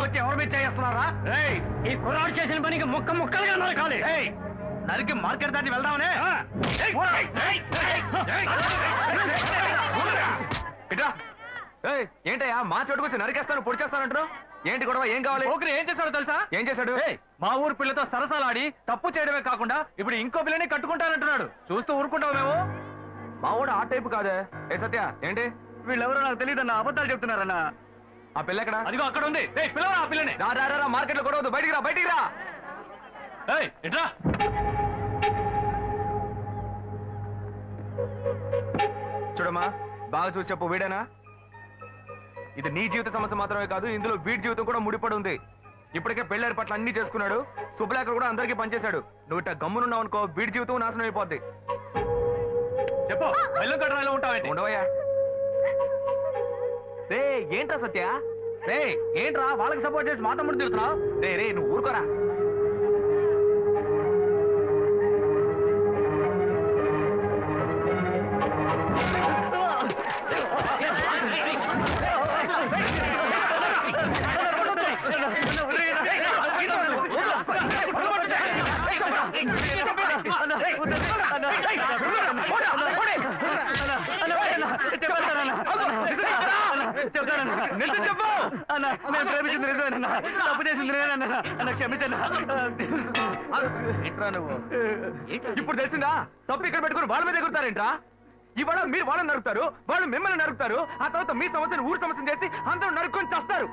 వచ్చి ఎవరు మీద చేస్తున్నారా? ఈ కుర్రాడు చేసిన పనికి ముక్క ముక్కలుగా నరకాలి. నరికి మార్కెట్ దాన్ని వెళ్దామనే. ఏంటయ్యా మా చోటుకు వచ్చి నరికేస్తాను పొడి చేస్తానంటారు? ఏంటి గొడవ? ఏం కావాలి? ఓకే ఏం చేశాడో తెలుసా? ఏం చేశాడు? మా ఊరు పిల్లతో సరసాలాడి తప్పు చేయడమే కాకుండా ఇప్పుడు ఇంకో పిల్లని కట్టుకుంటానంటున్నాడు. చూస్తూ ఊరుకుంటావు మేము? మా ఊడు ఆ టైపు కాదే. ఏ సత్య ఏంటి? వీళ్ళెవరో నాకు తెలియదన్న, అబద్ధాలు చెప్తున్నారన్న. ఆ పిల్ల ఎక్కడ? అదిగో అక్కడ ఉంది. పిల్లవరా ఆ పిల్లని. రా మార్కెట్ లో గొడవద్దు, బయటికి రా, బయటికి రా. ఎట్రా చూడమ్మా, బాగా చూసి చెప్పు, వీడేనా? ఇది నీ జీవిత సమస్య మాత్రమే కాదు, ఇందులో వీడి జీవితం కూడా ముడిపడి ఉంది. ఇప్పటికే పెళ్లి పట్ల అన్ని చేసుకున్నాడు, శుభలేఖ కూడా అందరికీ పనిచేశాడు. నువ్వు ఇట్లా గమ్మునున్నావు అనుకో, వీడి జీవితం నాశనం అయిపోద్ది. చెప్పు, బెల్లం కట్టరాలో ఉంటావు. ఉండవయ్యా. రే ఏంట్రా సత్య? రే ఏంట్రా వాళ్ళకి సపోర్ట్ చేసి మా తమ్ముడు తిడుతున్నావు? రే నువ్వు ఊరుకోరా. చెప్పు అన్న, నేను ప్రేమించింది నిజమేనన్నా, తప్పు చేసింది నేనన్నా, అన్న క్షమించన్నా. నువ్వు ఇప్పుడు తెలిసిందా? తప్పు ఇక్కడ పెట్టుకుని వాళ్ళ మీద ఎగురుతారేంట్రా? ఇవాళ మీరు వాళ్ళని నరుకుతారు, వాళ్ళు మిమ్మల్ని నరుకుతారు, ఆ తర్వాత మీ సమస్యను ఊరు సమస్యను చేసి అందరూ నరుక్కొని చేస్తారు.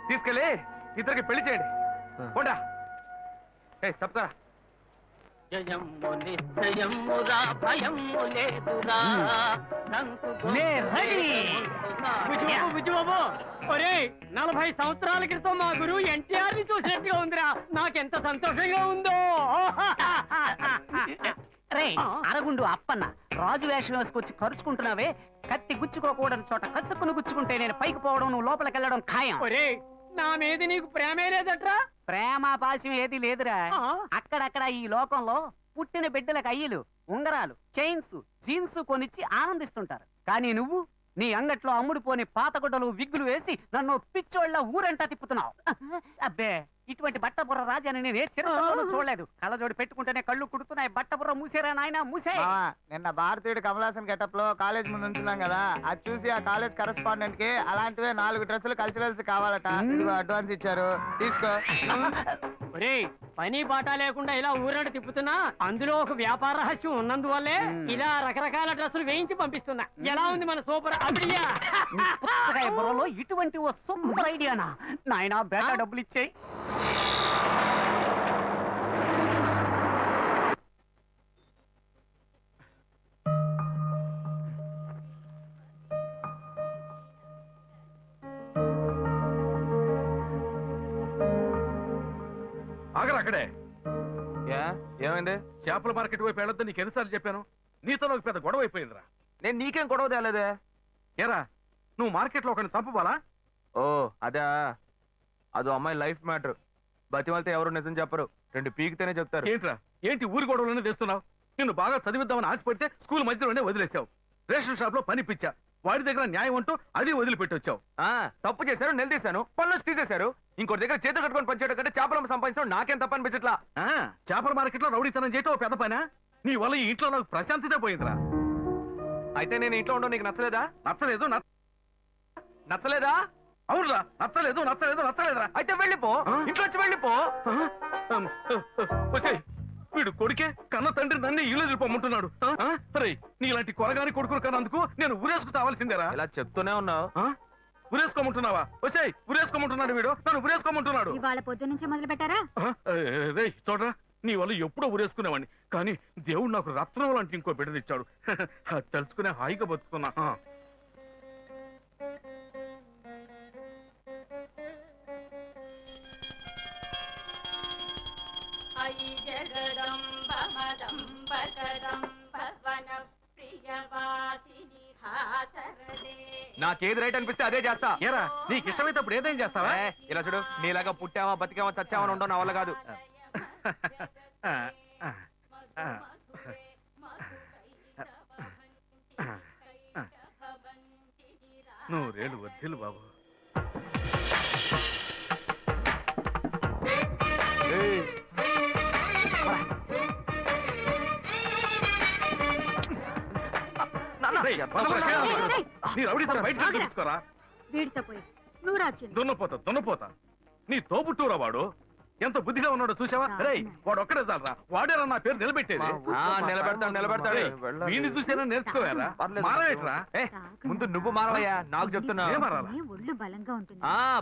తీసుకెళ్ళి ఇద్దరికి పెళ్లి చేయండి. పోండా. చెప్తారా? జయము నిశ్చయమురా భయము లేదురా. విజయబాబు, ఒరే 40 సంవత్సరాల క్రితం మా గురువు ఎన్టీఆర్ ని చూసినట్టుగా ఉందిరా. నాకెంత సంతోషంగా ఉందో. రే అరగుండు అప్పన్న, రాజు వేషం వేసుకొచ్చి ఖర్చుకుంటున్నావే. కత్తి గుచ్చుకోకూడని చోట కసుక్కును గుచ్చుకుంటే నేను పైకి పోవడం, నువ్వు లోపలికి వెళ్ళడం ఖాయం. ఒరే నా మీద నీకు ప్రేమే లేదట్రా? ప్రేమ పాశం ఏది లేదురా. అక్కడక్కడ ఈ లోకంలో పుట్టిన బిడ్డలకు అయ్యలు, ఉంగరాలు, చైన్స్, జీన్స్ కొనిచ్చి ఆనందిస్తుంటారు. కానీ నువ్వు నీ అంగట్లో అమ్ముడుపోని పాతగుడ్డలు, విగ్గులు వేసి నన్ను పిచ్చోళ్ళ ఊరంటా తిప్పుతున్నావు. అబ్బే, ఇటువంటి బట్టబుర్ర రాజాని నేను ఏ చిరతలోనూ చూడలేదు. కళ్ళజోడి పెట్టుకుంటేనే కళ్ళు కుడుతున్నాయి. బట్టబుర్ర మూసేరా నాయన, మూసే. నిన్న భారతీయుడు కమలాసన్ గెటప్ లో కాలేజ్ ముందు ఉంటున్నాం కదా, అది చూసి ఆ కాలేజ్ కరెస్పాండెంట్ కి అలాంటివే 4 డ్రెస్సులు కల్చరల్స్ కావాలట. అడ్వాన్స్ ఇచ్చారు, తీసుకో. పని బాట లేకుండా ఇలా ఊరంట తిప్పుతున్నా, అందులో ఒక వ్యాపార రహస్యం ఉన్నందువల్లే ఇలా రకరకాల డ్రెస్సులు వేయించి పంపిస్తున్నా. ఎలా ఉంది మన సూపర్ ఐడియా? బుర్రలో ఇటువంటి ఓ సూపర్ ఐడియానా నాయనా? బేటా డబ్బులు ఇచ్చేయి. ఆగరా అక్కడే. ఏమైంది? చేపల మార్కెట్ వైపు వెళ్ళొద్దు నీకు ఎన్నిసార్లు చెప్పాను? నీతో నాకు పెద్ద గొడవ అయిపోయిందిరా. నేను నీకేం గొడవ తేలేదే. ఏరా నువ్వు మార్కెట్ లో ఒకరిని చంపబాలా? ఓ అదా, అదో అమ్మాయి లైఫ్ మ్యాటర్. బతిమాలితే ఎవరు నిజం చెప్పరు, 2 పీకితేనే చెప్తారు. ఏంట్రా ఏంటి ఊరి గొడవలోనే తెస్తున్నావు? నిన్ను బాగా చదివిద్దామని ఆశపడితే స్కూల్ మధ్యలోనే వదిలేసావు. రేషన్ షాప్ లో పని పిచ్చా, వాడి దగ్గర న్యాయం అంటూ అది వదిలిపెట్టి వచ్చావు. తప్పు చేశారు, నిలదీశాను, పనులు తీసేశారు. ఇంకోటి దగ్గర చేతులు కట్టుకొని పనిచేయడం కంటే చేపలు సంపాదించడం నాకేం తప్ప అనిపించట్లా. చేపల మార్కెట్ లో రౌడీతనం చేయటం పెద్ద పైన. నీ వల్ల ఈ ఇంట్లో నాకు ప్రశాంతతే పోయిందిరా. అయితే నేను ఇంట్లో ఉండవు నీకు నచ్చలేదా? నచ్చలేదు. నచ్చలేదా? అవునురా, నచ్చలేదు నచ్చలేదు నచ్చలేదురా. అయితే వెళ్ళిపో, ఇంట్లో వచ్చి వెళ్ళిపో. వీడు కొడుకే కన్న తండ్రి నన్ను ఇల్లు వెళ్ళిపోమంటున్నాడు. నీ ఇలాంటి కొరగాని కొడుకులు కన్నందుకు నేను ఊరేసుకు తావాల్సిందేరా. ఇలా చెప్తూనే ఉన్నావు. ఉరేసుకోమంటున్నావా? వచ్చేయ్, ఉరేసుకోమంటున్నాడు వీడు, నన్ను ఉరేసుకోమంటున్నాడు. ఇవాళ పొద్దు నుంచి మొదలు పెట్టారా? రే చూడరా, నీ వల్ల ఎప్పుడో ఉరేసుకునేవాడిని, కానీ దేవుడు నాకు రత్నం లాంటి ఇంకో బిడ్డనిచ్చాడు. తెలుసుకునే హాయిగా బతుకుతున్నా. నాకేది రైట్ అనిపిస్తే అదే చేస్తా. ఏరా నీకు ఇష్టమైతే అప్పుడు ఏదేం చేస్తావా? ఇలా చూడు, నీలాగా పుట్టావా బతికావా చచ్చావా ఉండవు నా వల్ల కాదు. నువ్వు రేలు వద్దిలు బాబు. ఏయ్, రేయ్, నీ రౌడీతనం బయటకు చూపించుకోరా. వీడితో పోయి నువ్వు రాచింది దున్నపోతా నీ తోబుట్టూరా వాడు. ఎంత బుద్ధిగా ఉన్నాడో చూసావా? రేయ్, వాడు ఒక్కడే చాలరా. వాడేరా నా పేరు నిలబెట్టేది. నిలబెడతాడు వీడిని చూసేనా నేర్చుకోవారా? మారవేట్రా. ముందు నువ్వు మారవయ్యా, నాకు చెప్తున్నా. ఏం మారాలా? ఒళ్ళు బలంగా ఉంటుంది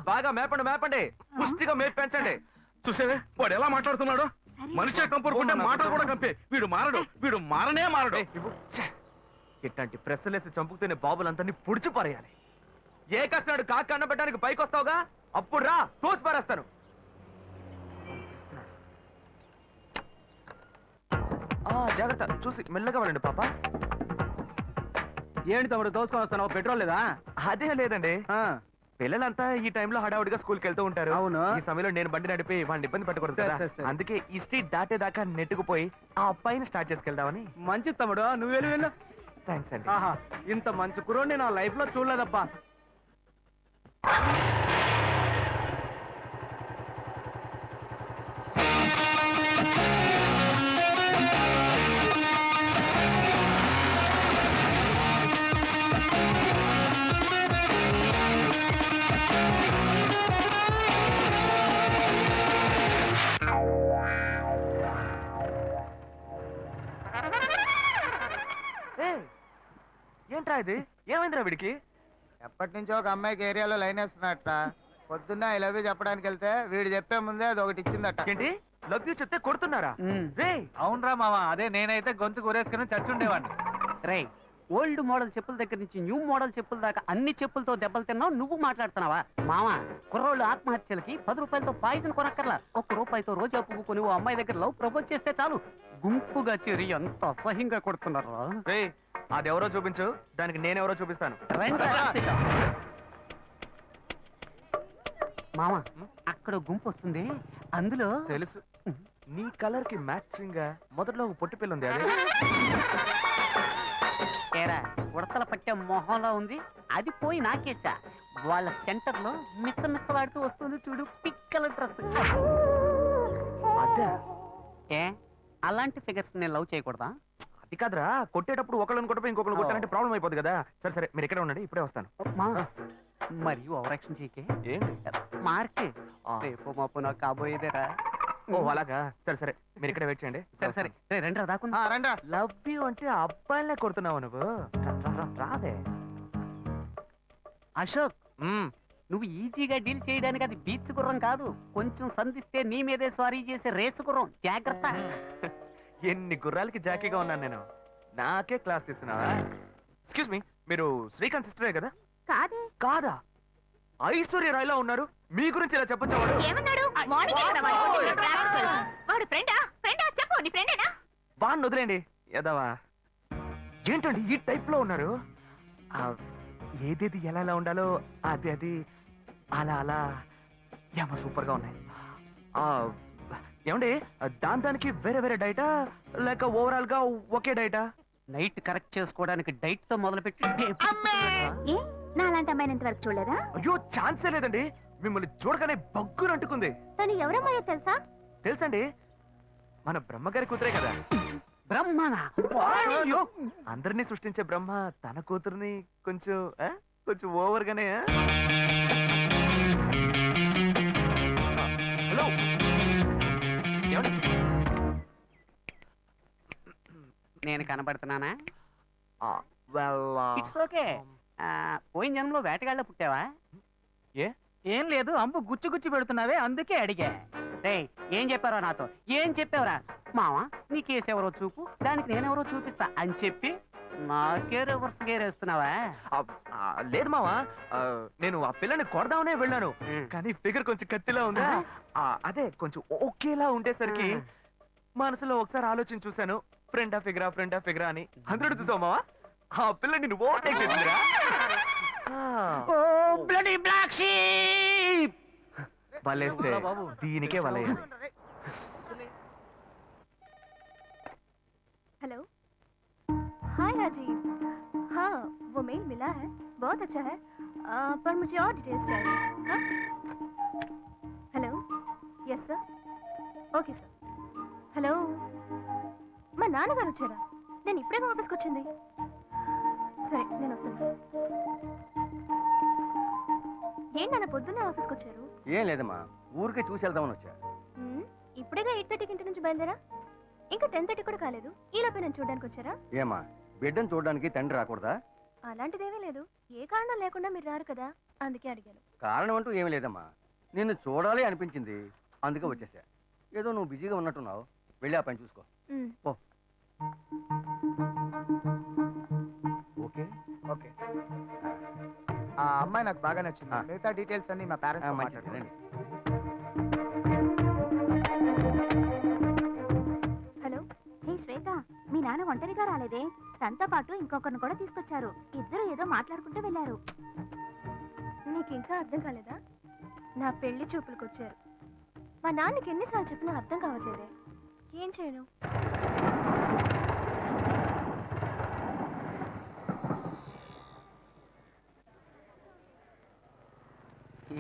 బాగా మేపండి పుష్టిగా మేపు పెంచండి. చూసావే వాడు ఎలా మాట్లాడుతున్నాడు. మనిషే కంపరుకుంటే మాటలు కూడా కంపే. వీడు మారనే మారడు. ఇట్లాంటి ప్రెస్సులేసి చంపుకునే బాబులందరినీ పుడిచి పారేయాలి. ఏ కసినాడు కాకి అన్న పెట్టడానికి పైకి వస్తావుగా, అప్పుడు రా తోసి పారేస్తాను. జాగ్రత్త, చూసి మెల్లగా వెళ్ళండి పాప. ఏంటి తమ్ముడు దోసుకొని వస్తున్నావు? పెట్రోల్ లేదా? అదే లేదండి, పిల్లలంతా ఈ టైంలో హడావుడిగా స్కూల్కి వెళ్తూ ఉంటారు. అవును. ఈ సమయంలో నేను బండి నడిపి వాడిని ఇబ్బంది పెట్టకూడదు కదా. సరే. అందుకే ఈ స్ట్రీట్ దాటేదాకా నెట్టుకుపోయి ఆ అబ్బాయిని స్టార్ట్ చేసుకెళ్దామని. మంచి తమ్ముడు, నువ్వు వెళ్ళు. థ్యాంక్స్ అండి. ఆహా, ఇంత మంచి కుర్రోడిని నా లైఫ్ లో చూడలేదబ్బా. ఏంట్రా ఇది? ఏమైందిరా వీడికి? ఎప్పటి నుంచో ఒక అమ్మాయికి ఏరియాలో లైన్ వేస్తున్నట్ట. పొద్దున్న ఐ లవ్ యూ చెప్పడానికి వెళ్తే వీడు చెప్పే ముందే అది ఒకటి ఇచ్చిందట. ఏంటి లవ్ యూ చెప్తే కొడుతున్నారా? రే అవునరా మామ, అదే నేనైతే గొంతు కూరేసుకుని చచ్చుండేవాడిని. రే, ఓల్డ్ మోడల్ చెప్పుల దగ్గర నుంచి న్యూ మోడల్ చెప్పుల దాకా అన్ని చెప్పులతో దెబ్బలు తిన్నావు, నువ్వు మాట్లాడుతున్నావా? మామ, కుర్రోళ్ళు ఆత్మహత్యలకి 10 రూపాయలతో పాయిజన్ కొనక్కర్లా. 1 రూపాయితో రోజా పువ్వు కొని ఓ అమ్మాయి దగ్గర లవ్ ప్రపోజ్ చేస్తే చాలు, గుంపుగా చేరి ఎంత అసహ్యంగా కొడుతున్నారా. రే, అదెవరో చూపించు, దానికి నేనెవరో చూపిస్తాను. మామ, అక్కడ గుంపు వస్తుంది, అందులో తెలుసు, నీ కలర్ కి మ్యాచింగ్ గా మొదట్లో ఒక పొట్టి పిల్ల ఉంది. అదే ఏరా, ఉడతల పట్టే మొహంలో ఉంది, అది పోయి నాకేసా. వాళ్ళ సెంటర్ లో మిస్సవాడుతూ వస్తుంది చూడు, పిక్కల డ్రెస్. అదే ఏ, అలాంటి ఫిగర్స్ నేను లవ్ చేయకూడదా? అది కాదురా, కొట్టేటప్పుడు ఒకళ్ళని కొట్టపోయి ఇంకొకరు కొట్టాలంటే ప్రాబ్లం అయిపోతుంది కదా. సరే మీరు ఇక్కడే ఉండండి, ఇప్పుడే వస్తాను. మరియు ఓవరాక్షన్ చేయకే. ఏంటి మార్క్ రేపు మాపు నాకు కాబోయేదేరా. ఓ అలాగా, సరే మీరు ఇక్కడే వెయిట్ చేయండి. సరే రండి దాకుండా. రండా. లవ్ యూ అంటే అబ్బాయిలే కొడుతున్నావు నువ్వు. రాదే అశోక్, నువ్వు ఈజీగా డీల్ చేయడానికి అది బీచ్ గుర్రం కాదు, కొంచెం సంధిస్తే నీ మీదే స్వారీ చేసే రేసు గుర్రం. జాగ్రత్త. ఎన్ని గుర్రాలకి జాకీగా ఉన్నాను నేను, నాకే క్లాస్ తీస్తున్నావా? ఎక్స్క్యూజ్ మీ, మీరు శ్రీకాంత్ సిస్టరే కదా? కాదా? ఐశ్వర్య రాయ్లా ఉన్నారు, మీ గురించి ఇలా చెప్పొచ్చు. వాడిని వదిలేండి యదవా. ఏంటండి ఈ టైప్ లో ఉన్నారు? ఏదేది ఎలా ఉండాలో అది అలా ఏమో సూపర్ గా ఉన్నాయి. ఏమండి దానికి వేరే డైటా లేక ఓవరాల్ గా ఒకే డైటా? నైట్ కరెక్ట్ చేసుకోవడానికి డైట్ తో మొదలుపెట్టి నాలాంటి అమ్మాయిని ఇంతవరకు చూడలేదా? అయ్యో ఛాన్సే లేదండి, మిమ్మల్ని చూడగానే బగ్గురు అంటుకుంది. తను ఎవరమ్మాయో తెలుసా? తెలుసండి, మన బ్రహ్మగారి కూతురే కదా. బ్రహ్మనా? అందరినీ సృష్టించే బ్రహ్మ తన కూతుర్ని కొంచెం ఓవర్ గానే. హలో, నేను కనబడుతున్నానా? It's okay. పోయిన జన్మలో వేటగాళ్ళ పుట్టావా? ఏం లేదు, అంబు గుచ్చి పెడుతున్నావే, అందుకే అడిగా. ఏం చెప్పారా నాతో? ఏం చెప్పావురా? మావా, నీ కేసు ఎవరో చూపు, దానికి నేనెవరో చూపిస్తా అని చెప్పి నాకే రివర్స్ గేరేస్తున్నావా? లేదు మావా, నేను ఆ పిల్లని కొడదామనే వెళ్ళాను, కానీ ఫిగర్ కొంచెం కత్తిలా ఉందా, అదే కొంచెం ఓకేలా ఉండేసరికి మనసులో ఒకసారి ఆలోచన చూశాను, ఫ్రెండా ఫిగరా అని. అందరూ చూసావు మావా, ఆ పిల్లని నువ్వు ఓటేక్ చేసిందిరా. వలేస్తే దీనికే వలయ్యాలి. हेलो, हाय राजीव। हाँ, वो मेल मिला है, बहुत अच्छा है। पर मुझे और डिटेल्स चाहिए. हाँ? Hello, yes sir. Okay sir. Hello, మా నాన్నగారు వచ్చారా? నేను ఇప్పుడే మా ఆఫీస్కి వచ్చింది. సరే, నేను వస్తాను. ఏంటన్న పొద్దున్నే ఆఫీస్కి వచ్చారు? ఏం లేదమ్మా, ఊరికే చూసి వెళ్దామని వచ్చా. ఇప్పుడేగా 8:30 ఇంటి నుంచి బయలుదేరా? ఇంకా 10:30 కూడా కాలేదు. ఈలోపే నేను చూడడానికి వచ్చారా? ఏమా, బిడ్డను చూడడానికి తండ్రి రాకూడదా? అలాంటిదేమీ లేదు. ఏ కారణం లేకుండా మీరు రారు కదా, అందుకే అడిగాను. కారణం అంటూ ఏమీ లేదమ్మా, నిన్ను చూడాలి అనిపించింది, అందుకే వచ్చేసా. ఏదో నువ్వు బిజీగా ఉన్నట్టున్నావు, వెళ్ళి ఆ పని చూసుకో. ఓ ఓకే ఓకే. ఆ అమ్మాయి నాకు బాగా నచ్చింది. మిగతా డీటెయిల్స్ అన్ని మా పేరెంట్స్ మంచిది. హలో, హే శ్వేత, మీ నాన్న ఒంటరిగా రాలేదే? తనతో పాటు ఇంకొకరిని కూడా తీసుకొచ్చారు. ఇద్దరు ఏదో మాట్లాడుకుంటూ వెళ్ళారు. నీకు ఇంకా అర్థం కాలేదా? నా పెళ్లి చూపులకు వచ్చారు. మా నాన్నకి ఎన్నిసార్లు చెప్పినా అర్థం కావట్లేదే. ఏం చేయను?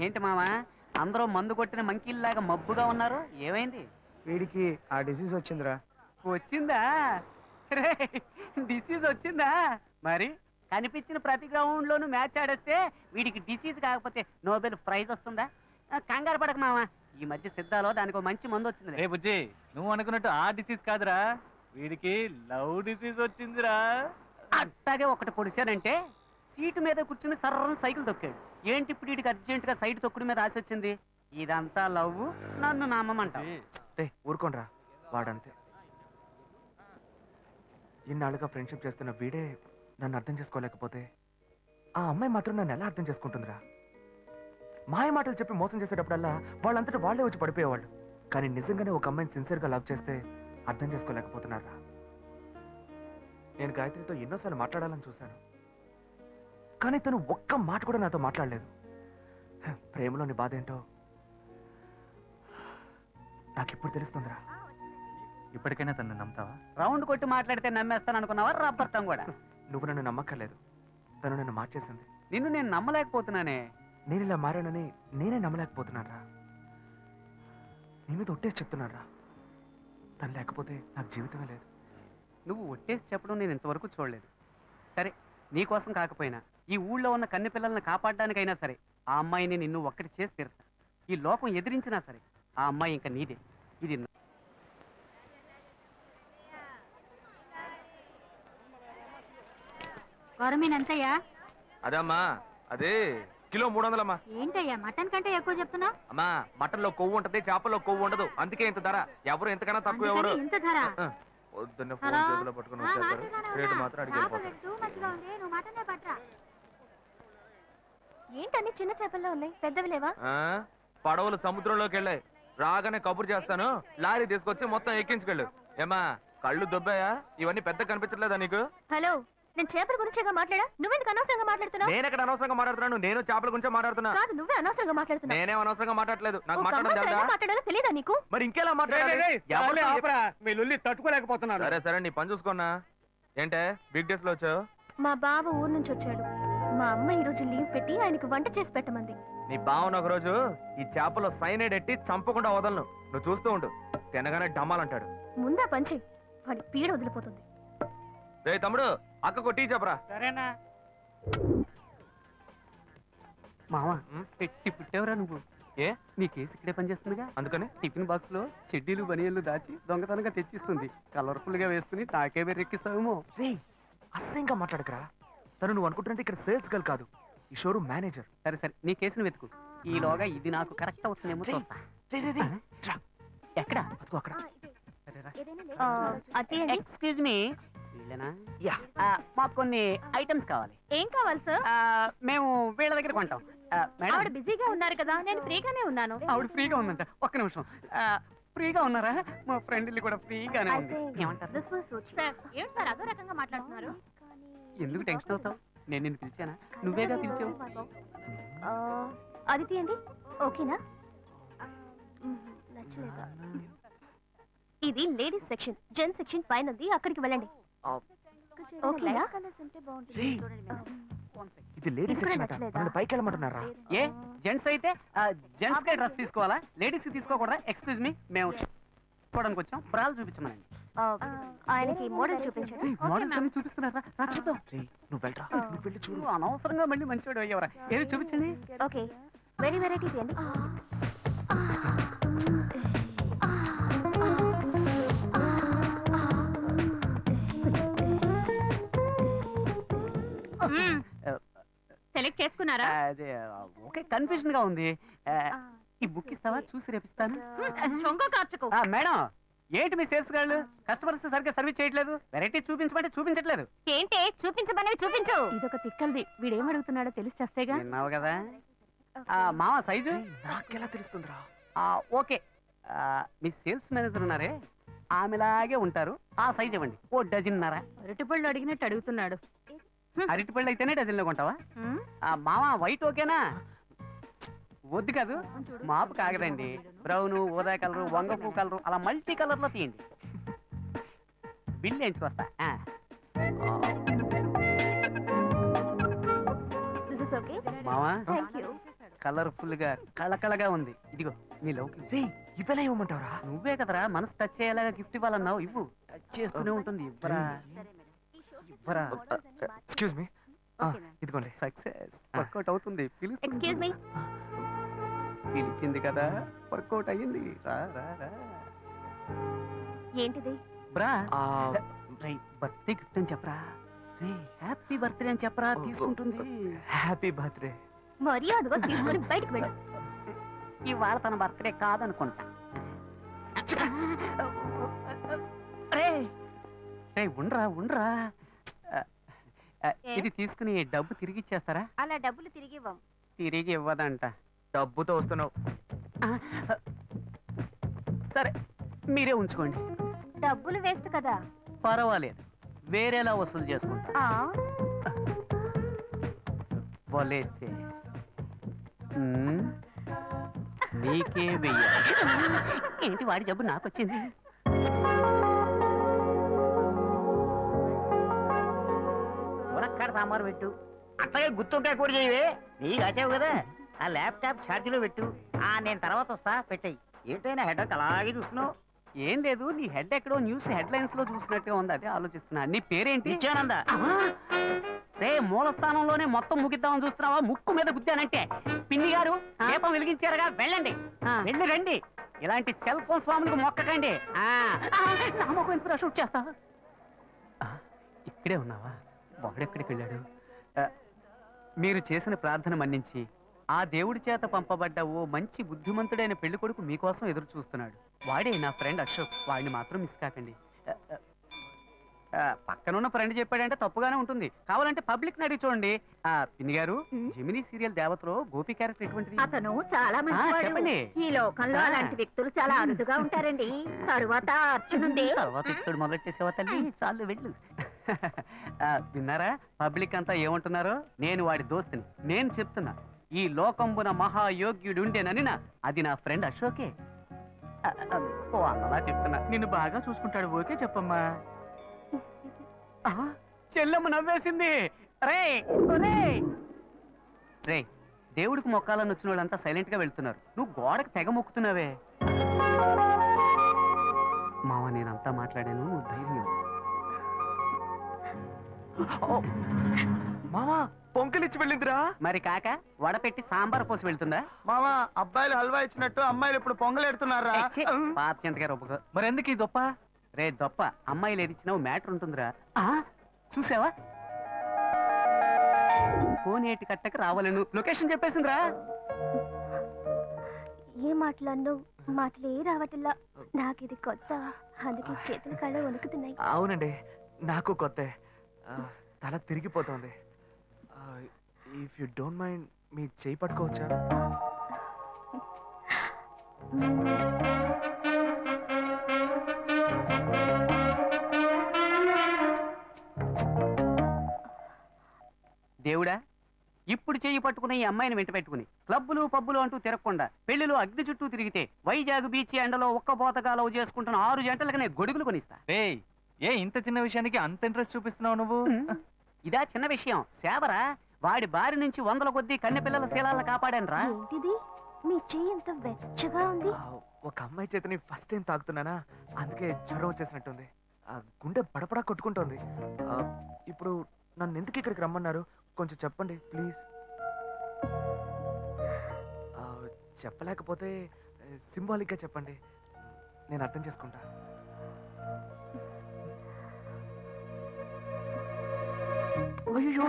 ఏంటి మావా, అందరూ మందు కొట్టిన మంకీల్లాగా మబ్బుగా ఉన్నారు? ఏమైంది? వీడికి ఆ డిసీజ్ వచ్చిందిరా. వచ్చిందా? డిసీజ్ వచ్చిందా? మరి కనిపించిన ప్రతి గ్రౌండ్ లోను మ్యాచ్ ఆడేస్తే వీడికి డిసీజ్ కాకపోతే నోబెల్ ప్రైజ్ వస్తుందా? కంగారు పడక మావా, ఈ మధ్య సిద్ధాలో దానికి ఒక మంచి మందు వచ్చింది. రే బుజ్జి, నువ్వు అనుకున్నట్టు ఆ డిసీజ్ కాదురా, వీడికి లవ్ డిసీజ్ వచ్చిందిరా. అట్టాగే ఒకటి పొడిచానంటే సీటు మీద కూర్చుని సర్రం సైకిల్ తొక్కాడు. ఏంటి ఇప్పుడు వీడికి అర్జెంట్ గా సైడ్ తొక్కుడు మీద ఆశ వచ్చింది? ఇదంతా లవ్, నన్ను నమ్మమంట. ఊరుకోనరా, వాడంతే. ఇన్నాళ్ళుగా ఫ్రెండ్షిప్ చేస్తున్న వీడే నన్ను అర్థం చేసుకోలేకపోతే ఆ అమ్మాయి మాత్రం నన్ను ఎలా అర్థం చేసుకుంటుందిరా? మాయ మాటలు చెప్పి మోసం చేసేటప్పుడల్లా వాళ్ళంతటా వాళ్ళే వచ్చి పడిపోయేవాళ్ళు. కానీ నిజంగానే ఒక అమ్మాయిని సిన్సియర్గా లవ్ చేస్తే అర్థం చేసుకోలేకపోతున్నారా? నేను గాయత్రితో ఎన్నోసార్లు మాట్లాడాలని చూశాను, కానీ తను ఒక్క మాట కూడా నాతో మాట్లాడలేదు. ప్రేమలోని బాధ ఏంటో నాకెప్పుడు తెలుస్తుందిరా. ఇప్పటికైనా తను నమ్ముతావా? రౌండ్ కొట్టి మాట్లాడితే నమ్మేస్తాను అనుకున్నావా? రబ్బర్తం కూడా. నువ్వు నన్ను నమ్మక్కర్లేదు, తను నన్ను మార్చేసింది. నిన్ను నేను నమ్మలేకపోతున్నానే. నేను ఇలా మారానని నేనే నమ్మలేకపోతున్నారా? నీ మీద ఒట్టేసి చెప్తున్నారా, తను లేకపోతే నాకు జీవితమే లేదు. నువ్వు ఒట్టేసి చెప్పడం నేను ఇంతవరకు చూడలేదు. సరే, నీకోసం కాకపోయినా ఈ ఊళ్ళో ఉన్న కన్నె పిల్లల్ని కాపాడడానికైనా సరే ఆ అమ్మాయిని నిన్ను ఒక్కటి చేసి తీరుతా. ఈ లోకం ఎదిరించినా సరే ఆ అమ్మాయి ఇంకా నీదే. ఇది గవర్నమెంట్ అదమ్మా, అదే కిలో 300 అమ్మా. ఏంటయ్యా మటన్ కంటే ఎక్కువ చెప్తున్నా? అమ్మా, మటన్ లో కొవ్వు ఉంటది, చేపల్లో కొవ్వు ఉండదు, అందుకే ఇంత ధర. ఎవరు ఎంతకన్నా తక్కువ ఎవరు. ఇంత ధర? పొద్దున్న ఫోన్ చేతిలో పట్టుకుని వచ్చేస్తారు, రేటు మాత్రం అడిగి వెళ్ళిపోతారు. ఏంటన్ని చిన్న చేపల్లో ఉన్నాయి, పెద్దవి లేవా? పడవలు సముద్రంలోకి వెళ్ళాయి, రాగానే కబురు చేస్తాను, లారీ తీసుకొచ్చి మొత్తం ఎక్కించుకెళ్ళు. ఏమా, కళ్ళు దొబ్బాయా? ఇవన్నీ పెద్ద కనిపించట్లేదా నీకు? హలో, నేను చేపల గురించేగా మాట్లాడా, నువ్వెందుకు అనవసరంగా మాట్లాడుతున్నావు? నేను ఎక్కడ అనవసరంగా మాట్లాడుతున్నాను? నేను చేపల గురించే మాట్లాడుతున్నా. కాదు, నువ్వే అనవసరంగా మాట్లాడుతున్నావు. నేనేం అనవసరంగా మాట్లాడలేదు, నాకు మాట్లాడడం మాట్లాడాలో తెలియదా నీకు? మరి ఇంకెలా మాట్లాడాలి? మీ లొల్లి తట్టుకోలేకపోతున్నాను. సరే సరే, నీ పని చూసుకున్నా. ఏంటే బిగ్ డేస్ లో వచ్చావు? మా బావ ఊరు నుంచి వచ్చాడు. మా అమ్మ ఈ రోజు లీవ్ పెట్టి ఆయనకు వంట చేసి పెట్టమంది. నీ బావన ఒక రోజు ఈ చేపలో సైనైడ్ ఎట్టి చంపకుండా వదలను, నువ్వు చూస్తూ ఉండు. తినగానే డమ్మాలంటాడు. ముందా పంచి, వాడి పీడ వదిలిపోతుంది. రే తమ్ముడు, అక్కకు టీ చెప్పరా. సరేనా మావా, పెట్టి పుట్టేవరా నువ్వు? ఏ, నీ కేసు ఇక్కడే పనిచేస్తుందిగా, అందుకని టిఫిన్ బాక్స్ లో చెడ్డీలు బనియన్లు దాచి దొంగతనంగా తెచ్చిస్తుంది. కలర్ఫుల్ గా వేసుకుని నాకే రెక్కిస్తావేమో. రే, అసహ్యంగా మాట్లాడకరా. తను నువ్వు అనుకుంటున్నట్టు ఇక్కడ సేల్స్ గర్ల్ కాదు, ఈ షోరూమ్ మేనేజర్. సరే సరే, నీ కేసును వెతుకు. ఈలోగా ఇది నాకు కరెక్ట్ అవుతుందేమో చూస్తా. ఎక్కడ? అదిగో అక్కడ. ఎక్స్క్యూజ్ మీ, వీళ్ళేనా? యా. మాకు కొన్ని ఐటమ్స్ కావాలి. ఏం కావాలి సార్? మేము వీళ్ళ దగ్గర కొంటాం. మేడం, ఆవిడ బిజీగా ఉన్నారు కదా, నేను ఫ్రీగానే ఉన్నాను. ఆవిడ ఫ్రీగా ఉందంట. ఒక్క నిమిషం. ఫ్రీగా ఉన్నారా? మా ఫ్రెండ్ ఇల్లు కూడా ఫ్రీగానే ఉంది. ఏమంటారు? ఏంటి సార్ అదో రకంగా మాట్లాడుతున్నారు? ఎందుకు టెన్షన్ అవుతావు? నేను నిన్ను పిలిచానా? నువ్వేగా పిలిచావు. అది తీయండి. ఓకేనా? నచ్చలేదా? ఇది లేడీస్ సెక్షన్, జెంట్స్ సెక్షన్ పైన ఉంది, అక్కడికి వెళ్ళండి. ఓకేనా? ఇది లేడీస్ ఇది కూడా సెక్షన్ అట. నచ్చలేదా? మనల్ని పైకి వెళ్ళమంటున్నారా? ఏ జెంట్స్ అయితే జెంట్స్ కే డ్రెస్ తీసుకోవాలా లేడీస్ కి తీసుకోకూడదా ఎక్స్క్యూజ్ మీ మేము చూడడానికి వచ్చాం బ్రాలు చూపించమనండి ఆయనకి మోడల్ చూపించండి. మోడల్స్ అన్ని చూపిస్తున్నారా రా చూద్దాం. రేయ్, నువ్వు వెళ్ళరా, నువ్వు వెళ్ళి చూడు. నువ్వు అనవసరంగా మళ్ళీ మంచివాడు అయ్యవరా ఏది చూపించండి. ఓకే వెరీ వెరైటీ తీయండి. సెలెక్ట్ చేసుకున్నారా? అదే ఓకే కన్ఫ్యూజన్ గా ఉంది. ఈ బుక్ ఇస్తావా చూసి రేపిస్తాను. చొంగ కార్చుకో. మేడం ఏంటి మీ సేల్స్ గాళ్ళు కస్టమర్స్ సరిగ్గా సర్వీస్ చేయట్లేదు వెరైటీ చూపించమంటే చూపించట్లేదు. ఏంటి చూపించమనేవి చూపించు. ఇదొక తిక్కల్ది వీడేం అడుగుతున్నాడో తెలిసి చేస్తేగా. విన్నావు కదా మామ సైజు నాకెలా తెలుస్తుందిరా? ఓకే మీ సేల్స్ మేనేజర్ ఉన్నారే ఆమెలాగే ఉంటారు ఆ సైజ్ ఇవ్వండి. ఓ డజన్నర. అరటిపళ్ళు అడిగినట్టు అడుగుతున్నాడు. అరటిపళ్ళు అయితేనే డజన్లో కొంటావా? మామ వైట్ ఓకేనా? వద్దు కాదు మాపు కాగదండి బ్రౌను ఊదా కలరు వంగపు కలరు అలా మల్టీ కలర్ లో తీయండి. బిల్ వేయించుకొస్తా. మావా కలర్ఫుల్ గా కళకళగా ఉంది. ఇదిగో నీ లవ్ ఇవ్వలే ఇవ్వమంటావరా? నువ్వే కదరా మనసు టచ్ అయ్యేలాగా గిఫ్ట్ ఇవ్వాలన్నావు. ఇవ్వు టచ్ చేస్తూనే ఉంటుంది. ఇవ్వరా ఇవ్వరా. ఎక్స్క్యూజ్ మీ, ఇదిగోండి. సక్సెస్ వర్కౌట్ అవుతుంది. Excuse me. పిలిచింది కదా వర్కౌట్ అయ్యింది. రా రా రా. ఏంటిది? బ్రా బర్త్డే గిఫ్ట్ అని చెప్పరా. రే హ్యాపీ బర్త్డే అని చెప్పరా తీసుకుంటుంది. Happy birthday. మరి అదిగో తీసుకొని బయటకు వెళ్ళు. ఇవాళ తన బర్త్డే కాదనుకుంటా. రే రే ఉండరా ఉండరా. ఇది తీసుకుని డబ్బు తిరిగి ఇచ్చేస్తారా? అలా డబ్బులు తిరిగి ఇవ్వం. తిరిగి ఇవ్వదంట. డబ్బుతో వస్తున్నావు. సరే మీరే ఉంచుకోండి. డబ్బులు వేస్ట్ కదా. పర్వాలేదు వేరేలా వసూలు చేసుకుంటా. వలేస్తే నీకే వెయ్యాలి. ఏంటి వాడి జబ్బు నాకొచ్చింది. మునక్కాడ సాంబారు పెట్టు. అట్లాగే గుర్తుంటే కూడా చేయవే నీ కాచావు కదా. ఆ ల్యాప్టాప్ ఛార్జీలో పెట్టు. నేను తర్వాత వస్తా పెట్టాయి. ఏంటైనా హెడ్ అలాగే చూస్తున్నావు. ఏం లేదు నీ హెడ్ ఎక్కడో న్యూస్ హెడ్ లైన్స్ లో చూసినట్టే ఉంది. అదే ఆలోచిస్తున్నా. నీ పేరేంటి? నిత్యానంద. రే మూల స్థానంలోనే మొత్తం ముగిద్దామని చూస్తున్నావా? ముక్కు మీద గుద్దానంటే. పిన్ని గారు దీపం వెలిగించారుగా వెళ్ళండి. వెళ్ళి రండి. ఇలాంటి సెల్ ఫోన్ స్వాములకు మొక్కకండి. షూట్ చేస్తా. ఇక్కడే ఉన్నావా? వాడెక్కడికి వెళ్ళాడు? మీరు చేసిన ప్రార్థన మన్నించి ఆ దేవుడి చేత పంపబడ్డ ఓ మంచి బుద్ధిమంతుడైన పెళ్లి కొడుకు మీకోసం ఎదురు చూస్తున్నాడు. వాడే నా ఫ్రెండ్ అశోక్. వాడిని మాత్రం మిస్ కాకండి. పక్కనున్న ఫ్రెండ్ చెప్పాడంటే తప్పుగానే ఉంటుంది. కావాలంటే పబ్లిక్ ని అడిగి చూడండి. పిన్ని గారు జెమినీ సీరియల్ దేవతలో గోపి క్యారెక్టర్ ఎటువంటిది? అతను చాలా మంచివాడు. చెప్పండి. ఈ లోకంలో అలాంటి వ్యక్తులు చాలా అరుదుగా ఉంటారండి. తరువాత అర్చునుంది. తర్వాత ఎపిసోడ్ మొదలెట్టేసేవా తల్లి? చాలు వెళ్ళు. విన్నారా పబ్లిక్ అంతా ఏమంటున్నారో? నేను వాడి దోస్తుని. నేను చెప్తున్నా ఈ లోకంబున మహాయోగ్యుడుండేనని అది నా ఫ్రెండ్ అశోకే. ఓ అలా చెప్తున్నా. నిన్ను బాగా చూసుకుంటాడు. ఓకే చెప్పమ్మా. చెల్లెమ్మ నవ్వేసింది. రే రే దేవుడికి మొక్కాలని వచ్చిన వాళ్ళంతా సైలెంట్ గా వెళ్తున్నారు. నువ్వు గోడకు తెగ మొక్కుతున్నావే. మావా నేనంతా మాట్లాడాను. నువ్వు ధైర్యం. మామా పొంకలిచ్చి వెళ్ళిందిరా. మరి కాక వడపెట్టి సాంబార్ పోసి వెళ్తుందా? మామా అబ్బాయిలు హల్వా ఇచ్చినట్టు అమ్మాయిలు ఇప్పుడు పొంగలెడుతున్నారా? పాత చింతకాయ రొప్ప. మరి ఎందుకు ఈ దొప్ప? రే దొప్ప అమ్మాయిలు ఏది ఇచ్చినావు మ్యాటర్ ఉంటుందిరా. చూసావా కోనేటి కట్టకు రావాలను లొకేషన్ చెప్పేసిందిరా. ఏ మాటలన్నో మాటలే రావట్లా. నాకు ఇది కొత్త. అందుకే చేతులు కళ్ళు వణుకుతున్నాయి. అవునండి నాకు కొత్త. తల తిరిగిపోతుంది. ఇఫ్ యు డోంట్ మైండ్ మీ చేయి పట్టుకోవచ్చా? దేవుడా ఇప్పుడు చెయ్యి పట్టుకుని ఈ అమ్మాయిని వెంట పెట్టుకుని క్లబ్బులు పబ్బులు అంటూ తిరగకుండా పెళ్లిలో అగ్ని చుట్టూ తిరిగితే వైజాగ్ బీచ్ ఎండలో ఒక్కపోతగా లవ్ చేసుకుంటున్న 6 గంటలకు నేను గొడుగులు కొనిస్తా. ఏ ఇంత చిన్న విషయానికి అంత ఇంట్రెస్ట్ చూపిస్తున్నావు నువ్వు? ఇదా చిన్న విషయం సేవరా. వాడి బారి నుంచి వందల కొద్దీ కన్నె పిల్లల శీలాలను కాపాడాను రా. ఏంటిది మీ చెయ్యి ఎంత వెచ్చగా ఉంది. ఒక అమ్మాయి చేతిని ఫస్ట్ టైం తాకుతున్నానా, అందుకే జ్వరం వచ్చేసినట్టుంది. గుండె బడబడా కొట్టుకుంటోంది. ఇప్పుడు నన్ను ఎందుకు ఇక్కడికి రమ్మన్నారు కొంచెం చెప్పండి ప్లీజ్. చెప్పలేకపోతే సింబాలిక్గా చెప్పండి, నేను అర్థం చేసుకుంటా. అయ్యో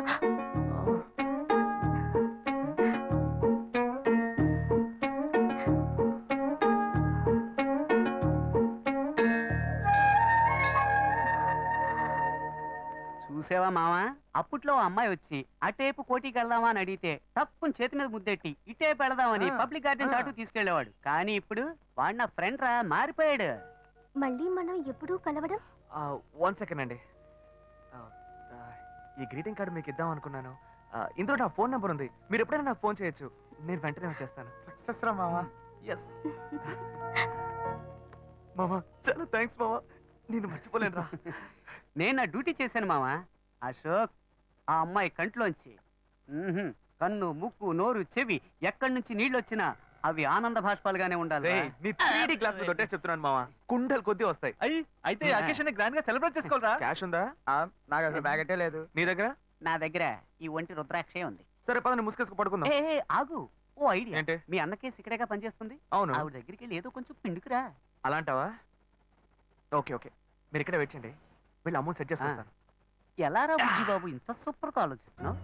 చూసావా మావా, అప్పట్లో ఆ అమ్మాయి వచ్చి అటేపు కోటికి వెళ్దామా అని అడిగితే తప్పుని చేతి మీద ముద్దెట్టి ఇటేపు వెళదామని పబ్లిక్ గార్డెన్ చాటు తీసుకెళ్లేవాడు. కానీ ఇప్పుడు వాడు నా ఫ్రెండ్ రా, మారిపోయాడు. మళ్ళీ మనం ఎప్పుడూ కలవడం? 1 సెకండ్ అండి. ఈ గ్రీటింగ్ కార్డు మీకు ఇద్దాం అనుకున్నాను. ఇందులో నా ఫోన్ నెంబర్ ఉంది, మీరు ఎప్పుడైనా నాకు ఫోన్ చేయొచ్చు, నేను వెంటనే వచ్చేస్తాను. సక్సెస్ రా మావా. ఎస్ మామా, చాలా థ్యాంక్స్ మామా, నేను మర్చిపోలేను రా. నేను నా డ్యూటీ చేశాను మావా. అశోక్, ఆ అమ్మాయి కంట్లోంచి కన్ను, ముక్కు, నోరు, చెవి ఎక్కడి నుంచి నీళ్ళు వచ్చినా అవి ఆనంద భాష్పాలుగానే ఉండాలి. నీ 3D క్లాస్ మీద ఒట్టే చెప్తున్నాను మామా, కుండలు కొద్ది వస్తాయి. అయితే అకేషన్ గ్రాండ్ గా సెలబ్రేట్ చేసుకోవాలరా. క్యాష్ ఉందా? నాకు అసలు బ్యాగెటే లేదు. నీ దగ్గర? నా దగ్గర ఈ ఒంటి రుద్రాక్షే ఉంది. సరే పదండి, ముసుకేసుకు పడుకుందాం. ఏ ఆగు, ఓ ఐడియా. ఏంటి? మీ అన్నకే సిక్కడేగా పనిచేస్తుంది, అవును. ఆవిడ దగ్గరికి వెళ్ళి ఏదో కొంచెం పిండుకురా. అలాంటావా? ఓకే ఓకే, మీరు ఇక్కడ వెయిట్ చేయండి, వీళ్ళు అమౌంట్ సెట్ చేసుకుంటాను. ఎలా రా బుజ్జి బాబు ఇంత సూపర్ గా ఆలోచిస్తున్నావు?